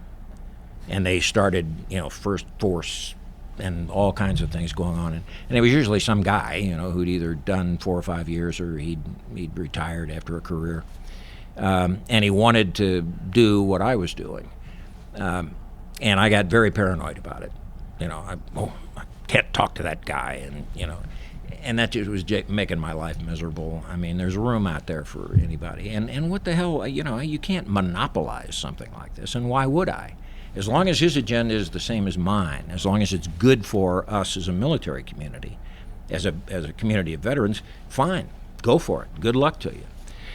And they started, first force and all kinds of things going on. And it was usually some guy, who'd either done 4 or 5 years or he'd retired after a career. And he wanted to do what I was doing. And I got very paranoid about it. I can't talk to that guy, and that just was making my life miserable. I mean, there's room out there for anybody. And what the hell, you can't monopolize something like this, and why would I? As long as his agenda is the same as mine, as long as it's good for us as a military community, as a community of veterans, fine, go for it. Good luck to you.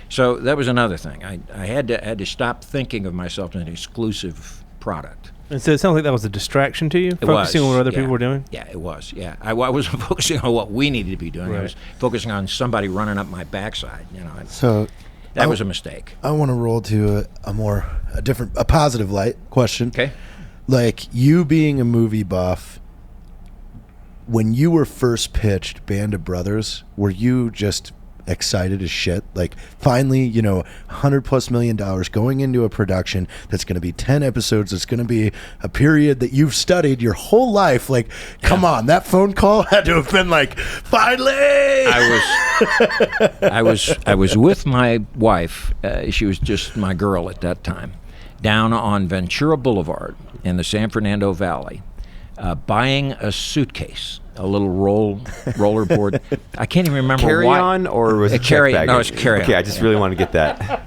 So that was another thing. I had to stop thinking of myself as an exclusive product. And so it sounds like that was a distraction to you, focusing on what other people were doing? Yeah, it was, yeah. I wasn't focusing on what we needed to be doing. Right. I was focusing on somebody running up my backside. That was a mistake. I want to roll to a positive light question. Okay. Like, you being a movie buff, when you were first pitched Band of Brothers, were you just excited as shit? Like, finally, $100+ million going into a production that's going to be 10 episodes. It's going to be a period that you've studied your whole life. Like, come on, that phone call had to have been like, finally. I was with my wife. She was just my girl at that time, down on Ventura Boulevard in the San Fernando Valley, buying a suitcase. A little rollerboard. I can't even remember why. Carry-on, or was it carry-on? No, it's carry-on. Okay, I just really want to get that.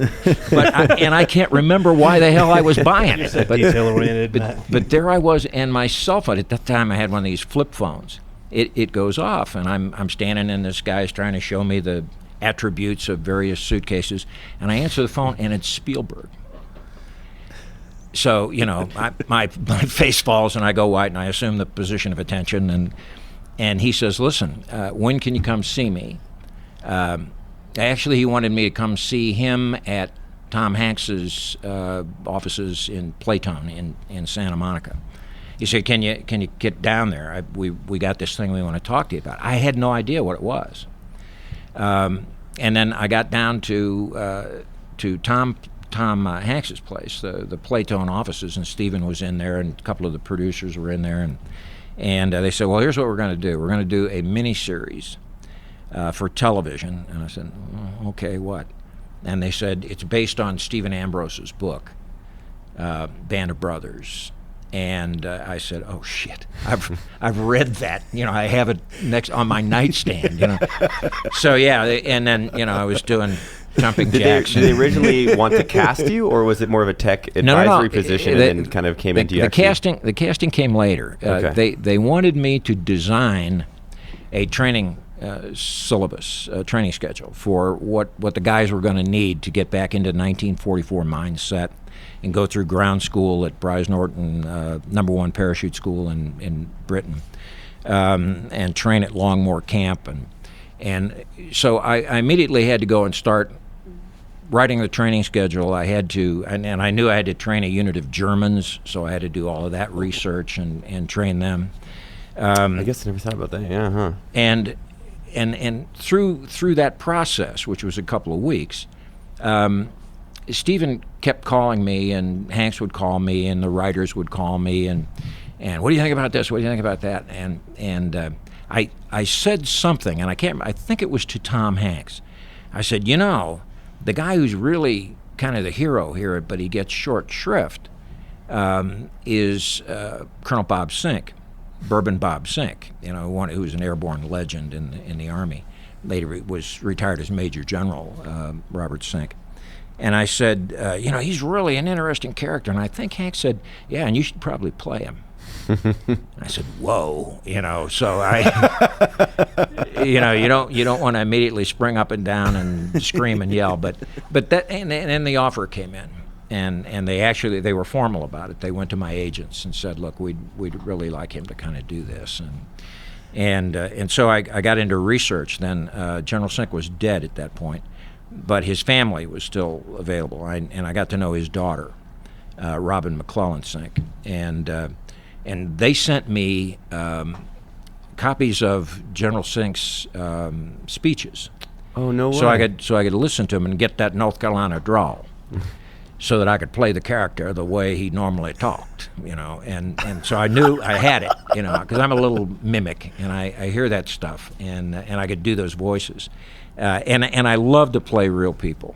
But I can't remember why the hell I was buying it. Detail-oriented. But there I was, and my cell phone, at that time I had one of these flip phones. It goes off, and I'm standing, and this guy's trying to show me the attributes of various suitcases, and I answer the phone, and it's Spielberg. So, my face falls, and I go white, and I assume the position of attention, and he says, listen, when can you come see me? Actually, he wanted me to come see him at Tom Hanks's offices in Playtone in Santa Monica. He said, can you get down there? We got this thing we want to talk to you about. I had no idea what it was. And then I got down to Tom Hanks's place, the Playtone offices, and Steven was in there, and a couple of the producers were in there, and they said, well, here's what we're going to do. We're going to do a miniseries for television. And I said, okay, what? And they said, it's based on Stephen Ambrose's book, Band of Brothers. And I said, oh, shit, I've read that. I have it next on my nightstand, So, yeah, and then, I was doing jumping jacks. Did they originally want to cast you, or was it more of a tech advisory position and then kind of came into you? The casting came later. Okay. They wanted me to design a training syllabus, training schedule for what the guys were going to need to get back into 1944 mindset and go through ground school at Bryce Norton, #1 parachute school in Britain, and train at Longmore Camp. And so I immediately had to go and start writing the training schedule, I had to, and I knew I had to train a unit of Germans, so I had to do all of that research and train them. I guess I never thought about that. Yeah, huh? And through that process, which was a couple of weeks, Stephen kept calling me, and Hanks would call me, and the writers would call me, and what do you think about this? What do you think about that? And I said something, and I think it was to Tom Hanks. I said, the guy who's really kind of the hero here, but he gets short shrift, is Colonel Bob Sink, Bourbon Bob Sink, one who was an airborne legend in the Army. Later was retired as Major General, Robert Sink. And I said, he's really an interesting character. And I think Hank said, yeah, and you should probably play him. I said, whoa, so I, you don't want to immediately spring up and down and scream and yell, but that, and then the offer came in, and they were formal about it. They went to my agents and said, look, we'd really like him to kind of do this, and so I got into research. Then General Sink was dead at that point, but his family was still available, and I got to know his daughter, Robin McClellan Sink, and they sent me copies of General Sink's speeches. Oh, no way! So I could listen to him and get that North Carolina drawl, so that I could play the character the way he normally talked. And so I knew I had it, because I'm a little mimic, and I hear that stuff, and I could do those voices, and I love to play real people.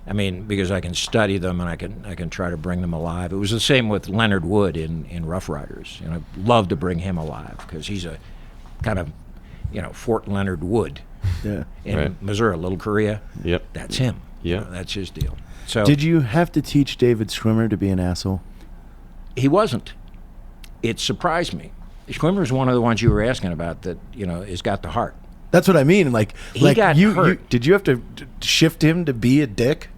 I mean, because I can study them and I can try to bring them alive. It was the same with Leonard Wood in Rough Riders. I love to bring him alive because he's a kind of, Fort Leonard Wood in Missouri, Little Korea. Yep, that's him. Yeah, that's his deal. So did you have to teach David Schwimmer to be an asshole? He wasn't. It surprised me. Schwimmer's one of the ones you were asking about that has got the heart. That's what I mean. He got hurt. Did you have to shift him to be a dick?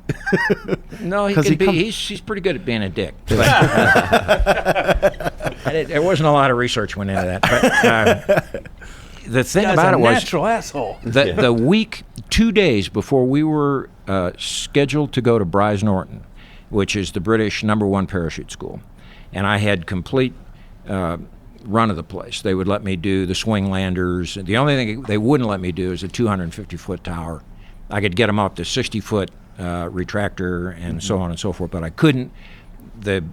No, he could be. He's pretty good at being a dick. There wasn't a lot of research went into that. But the thing about it was natural asshole. The week, 2 days before we were scheduled to go to Bryce Norton, which is the British #1 parachute school, and I had complete run of the place. They would let me do the swing landers. The only thing they wouldn't let me do is a 250-foot tower. I could get them up to 60-foot retractor and so on and so forth, but I couldn't. The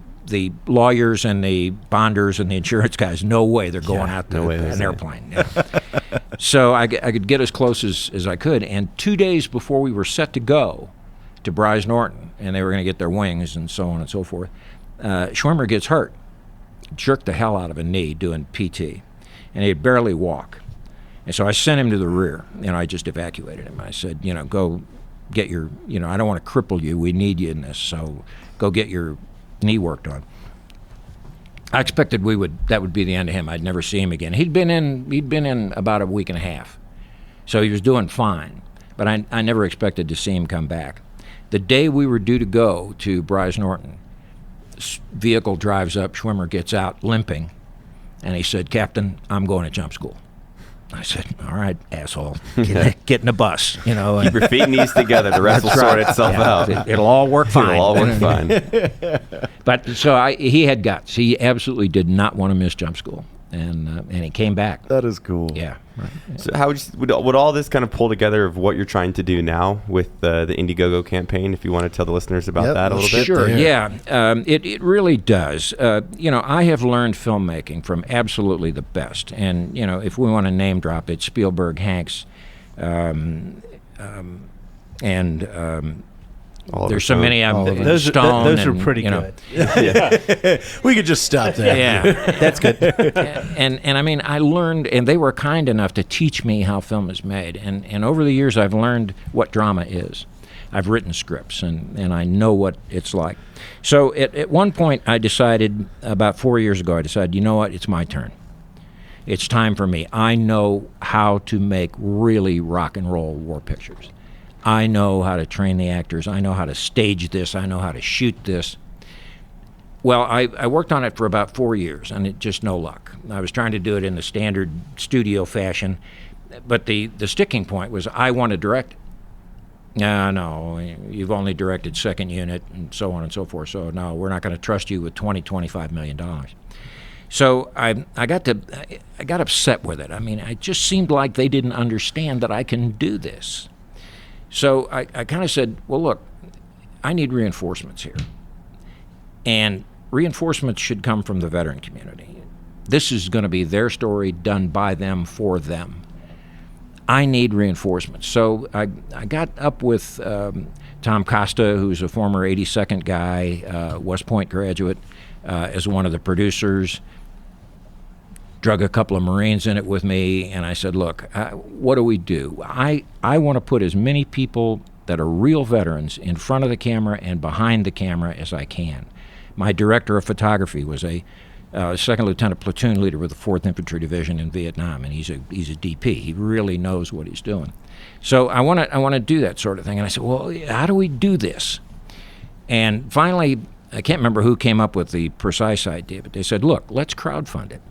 lawyers and the bonders and the insurance guys, no way they're going out to an airplane. So I could get as close as I could, and 2 days before we were set to go to Bryce Norton, and they were going to get their wings and so on and so forth, Schwimmer gets hurt. Jerked the hell out of a knee doing PT, and he'd barely walk. And so I sent him to the rear. I just evacuated him. I said, go get your, I don't want to cripple you. We need you in this, so go get your knee worked on. I expected that would be the end of him. I'd never see him again. He'd been in about a week and a half, so he was doing fine. But I never expected to see him come back. The day we were due to go to Bryce Norton, vehicle drives up, Schwimmer gets out limping, and he said, Captain, I'm going to jump school. I said, all right, asshole, get in the bus. Keep your feet and knees together. The rest will sort itself out. It'll all work fine. It'll all work fine. But so he had guts. He absolutely did not want to miss jump school, and he came back. That is cool. Yeah. So how would all this kind of pull together of what you're trying to do now with the Indiegogo campaign? If you want to tell the listeners about that a little bit. Sure. Yeah. It really does. I have learned filmmaking from absolutely the best, and if we want to name drop it, Spielberg, Hanks, and there's so many of them. Those are pretty good. We could just stop there. Yeah, that's good. And I mean, I learned, and they were kind enough to teach me how film is made. And over the years, I've learned what drama is. I've written scripts, and I know what it's like. So at one point, I decided, about 4 years ago, you know what, it's my turn. It's time for me. I know how to make really rock and roll war pictures. I know how to train the actors. I know how to stage this. I know how to shoot this. Well, I worked on it for about 4 years, and it just no luck. I was trying to do it in the standard studio fashion, but the sticking point was I want to direct it. No, you've only directed second unit and so on and so forth. So no, we're not going to trust you with $25 million. So I got upset with it. I mean, it just seemed like they didn't understand that I can do this. So I kind of said, well, look, I need reinforcements here. And reinforcements should come from the veteran community. This is going to be their story done by them for them. I need reinforcements. So I got up with Tom Costa, who's a former 82nd guy, West Point graduate, as one of the producers. Drug a couple of Marines in it with me, and I said, look, what do we do? I want to put as many people that are real veterans in front of the camera and behind the camera as I can. My director of photography was a second lieutenant platoon leader with the 4th Infantry Division in Vietnam, and he's a DP. He really knows what he's doing. So I want to do that sort of thing. And I said, well, how do we do this? And finally, I can't remember who came up with the precise idea, but they said, look, let's crowdfund it.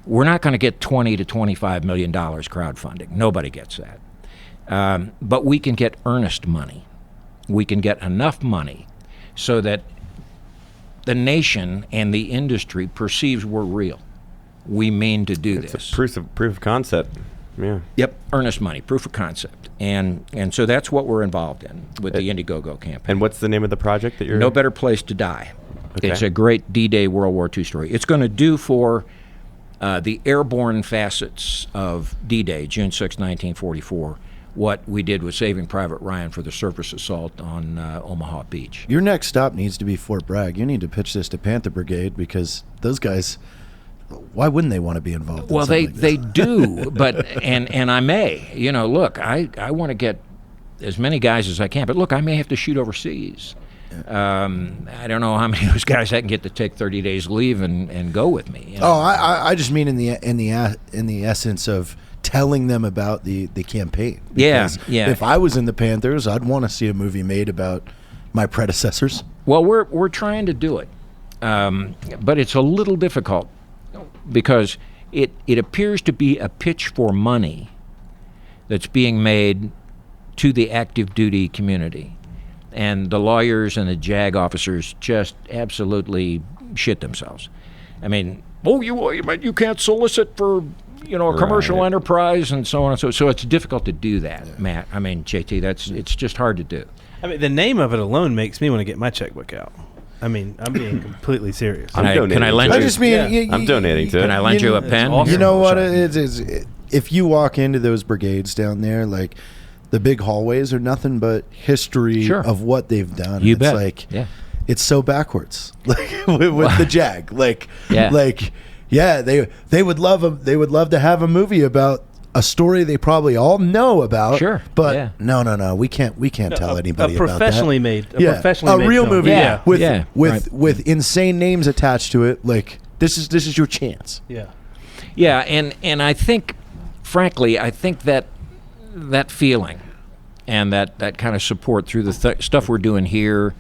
We're not going to get $20 to $25 million crowdfunding. Nobody gets that. But we can get earnest money. We can get enough money so that the nation and the industry perceives we're real. We mean to do this. It's a proof of concept. Yeah. Yep, earnest money, proof of concept. And so that's what we're involved in with the Indiegogo campaign. And what's the name of the project that you're... No Better Place to Die. Okay. It's a great D-Day World War II story. It's going to do for the airborne facets of D-Day, June 6, 1944, what we did with Saving Private Ryan for the surface assault on Omaha Beach. Your next stop needs to be Fort Bragg. You need to pitch this to Panther Brigade, because those guys, why wouldn't they want to be involved? Well, they do, but and I may. Look, I want to get as many guys as I can, but look, I may have to shoot overseas. I don't know how many of those guys I can get to take 30 days leave and go with me. Oh, I just mean in the essence of telling them about the campaign. Yeah. If I was in the Panthers, I'd want to see a movie made about my predecessors. Well, we're trying to do it, but it's a little difficult because it appears to be a pitch for money that's being made to the active duty community. And the lawyers and the JAG officers just absolutely shit themselves. I mean, you can't solicit for a commercial enterprise and so on and so it's difficult to do that, Matt. I mean, JT, it's just hard to do. I mean, the name of it alone makes me want to get my checkbook out. I mean, I'm being completely serious. Can I lend you? I just mean, I'm donating to it. Can I lend you a pen? Awesome. You know what it is? If you walk into those brigades down there, like, the big hallways are nothing but history of what they've done. You it's bet. Like, yeah. It's so backwards, like with the JAG. Like, they would love to have a movie about a story they probably all know about. Sure. But no, we can't tell anybody about that. Professionally made real film. movie with insane names attached to it. Like, this is your chance. Yeah, and I think, frankly, that feeling and that kind of support through the stuff we're doing here,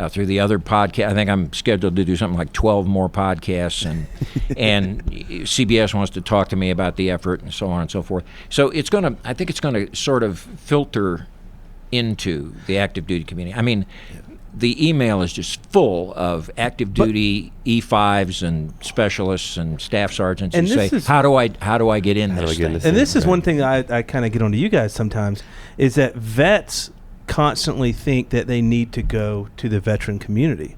through the other podcast. I think I'm scheduled to do something like 12 more podcasts, and CBS wants to talk to me about the effort and so on and so forth. So I think it's gonna sort of filter into the active duty community. I mean, the email is just full of active duty E5s and specialists and staff sergeants who say, how do I get in this thing? And this is one thing I kind of get onto you guys sometimes, is that vets constantly think that they need to go to the veteran community,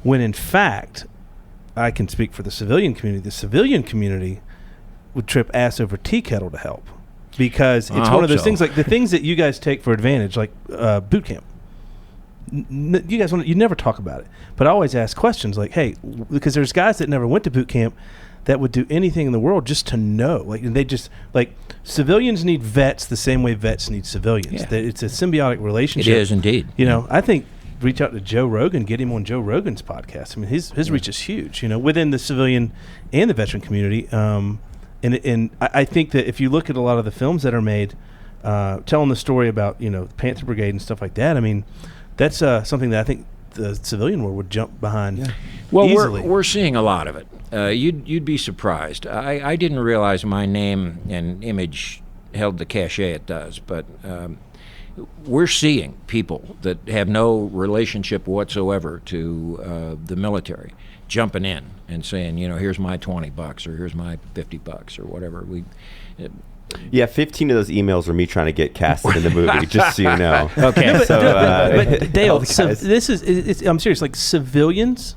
when in fact, I can speak for the civilian community. The civilian community would trip ass over tea kettle to help, because it's one of those things, like the things that you guys take for advantage, like boot camp. You guys you never talk about it, but I always ask questions like, hey, because there's guys that never went to boot camp that would do anything in the world just to know. Like, they just, like, civilians need vets the same way vets need civilians. It's a symbiotic relationship. It is indeed. I think reach out to Joe Rogan, get him on Joe Rogan's podcast. I mean, his reach is huge, within the civilian and the veteran community. And I think that if you look at a lot of the films that are made, telling the story about, Panther Brigade and stuff like that, I mean, that's something that I think the civilian world would jump behind. Well, easily. we're seeing a lot of it. You'd be surprised. I didn't realize my name and image held the cachet it does, but we're seeing people that have no relationship whatsoever to the military jumping in and saying, here's my $20 or here's my $50 or whatever. Yeah, 15 of those emails were me trying to get casted in the movie, just so you know. Okay. But Dale, I'm serious. Like civilians,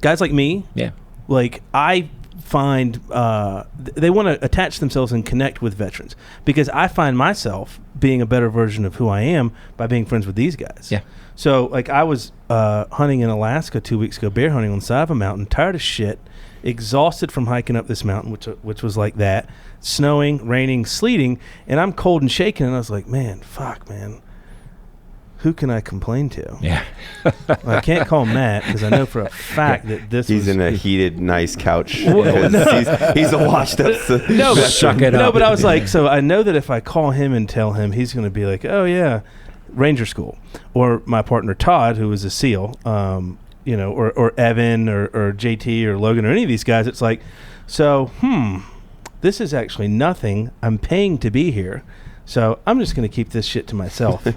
guys like me, like I find they want to attach themselves and connect with veterans, because I find myself being a better version of who I am by being friends with these guys. Yeah. So like I was hunting in Alaska 2 weeks ago, bear hunting on the side of a mountain, tired as shit, exhausted from hiking up this mountain, which was like that, snowing, raining, sleeting, and I'm cold and shaking, and I was like, man, who can I complain to? Yeah. Well, I can't call Matt, because I know for a fact that he's in a heated, nice couch. He's a washed up. But I was like, so I know that if I call him and tell him, he's going to be like, oh yeah, Ranger School, or my partner Todd, who was a SEAL, or Evan or JT or Logan or any of these guys. It's like, so this is actually nothing. I'm paying to be here. So I'm just going to keep this shit to myself. And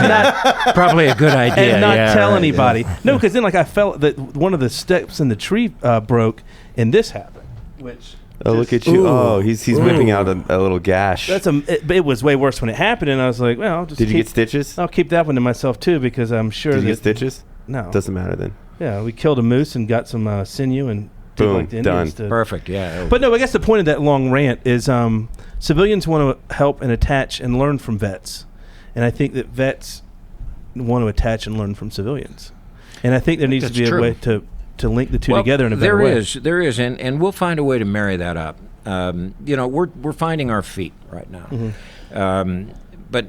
not probably a good idea. And not tell anybody. Yeah. No, because then I felt that one of the steps in the tree broke, and this happened. Which look at you! Oh, he's whipping out a little gash. It was way worse when it happened, and I was like, well, Did you get stitches? I'll keep that one to myself too, because I'm sure. Did you get stitches? No, doesn't matter then. Yeah, we killed a moose and got some sinew and. Boom, done. Perfect, yeah. But no, I guess the point of that long rant is civilians want to help and attach and learn from vets. And I think that vets want to attach and learn from civilians. And I think there needs to be a way to link the two together in a better way. There is, and we'll find a way to marry that up. We're finding our feet right now. Mm-hmm. But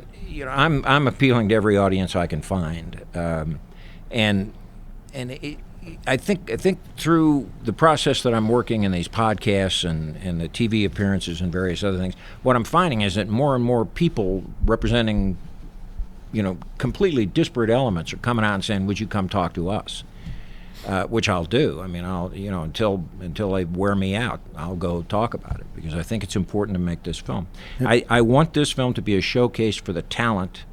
I'm appealing to every audience I can find. I think through the process that I'm working in these podcasts and the TV appearances and various other things, what I'm finding is that more and more people representing, completely disparate elements are coming out and saying, "Would you come talk to us?" Which I'll do. I mean, until they wear me out, I'll go talk about it, because I think it's important to make this film. Yep. I want this film to be a showcase for the talent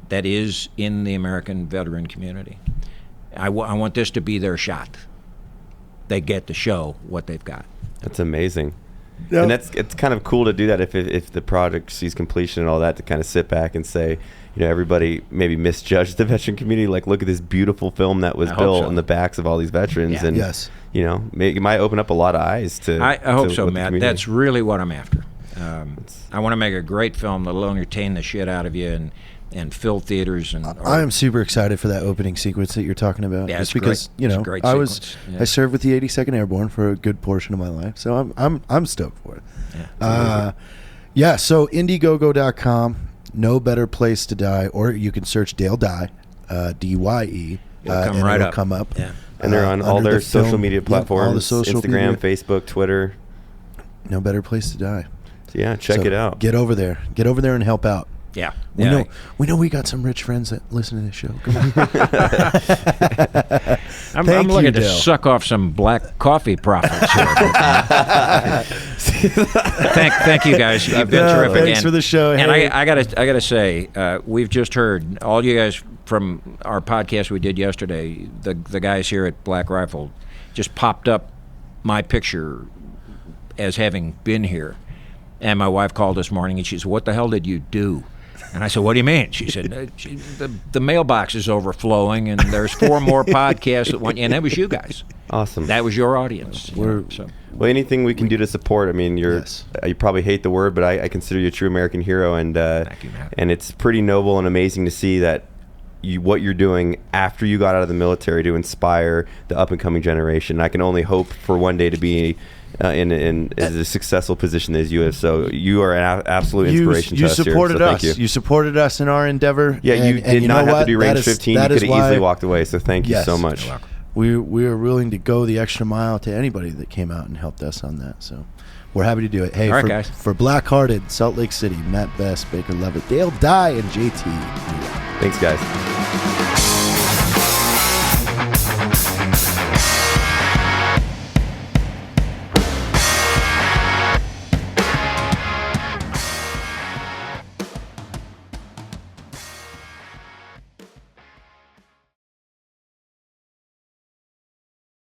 that is in the American veteran community. I want this to be their shot. They get to show what they've got. That's amazing. Yep. And it's kind of cool to do that if the project sees completion and all that, to kind of sit back and say, everybody maybe misjudged the veteran community. Like, look at this beautiful film that was built on the backs of all these veterans. Yeah. And, it might open up a lot of eyes to. I hope so, Matt. That's really what I'm after. I want to make a great film that'll entertain the shit out of you and fill theaters. I am super excited for that opening sequence that you're talking about. Yeah, just because I served with the 82nd Airborne for a good portion of my life, so I'm stoked for it. So Indiegogo.com, no better place to die, or you can search Dale Dye, DYE, it'll come up. Yeah. And they're on all their social media platforms, all the social Instagram, media. Facebook, Twitter. No better place to die. So check it out. Get over there and help out. Yeah. We know we got some rich friends that listen to this show. I'm looking to suck off some black coffee profits here. Thank you guys. You've been terrific. Thanks for the show. And I gotta say, we've just heard all you guys from our podcast we did yesterday. The guys here at Black Rifle just popped up my picture as having been here. And my wife called this morning and she said, "What the hell did you do?" And I said, "What do you mean?" She said, the mailbox is overflowing, and there's 4 more podcasts that went, and that was you guys. Awesome. That was your audience. Well, anything we can do to support. I mean, you probably hate the word, but I consider you a true American hero, and thank you, Matt. And it's pretty noble and amazing to see that what you're doing after you got out of the military to inspire the up and coming generation. I can only hope for one day to be in a successful position as you have. So you are an absolute inspiration to us here. Thank you. You supported us in our endeavor. Yeah, you did not have to do range 15. You could have easily walked away. So thank you so much. We are willing to go the extra mile to anybody that came out and helped us on that. So we're happy to do it. Hey, all right, guys. For Blackhearted, Salt Lake City, Matt Best, Baker Levitt, Dale Dye, and JT. Thanks, guys.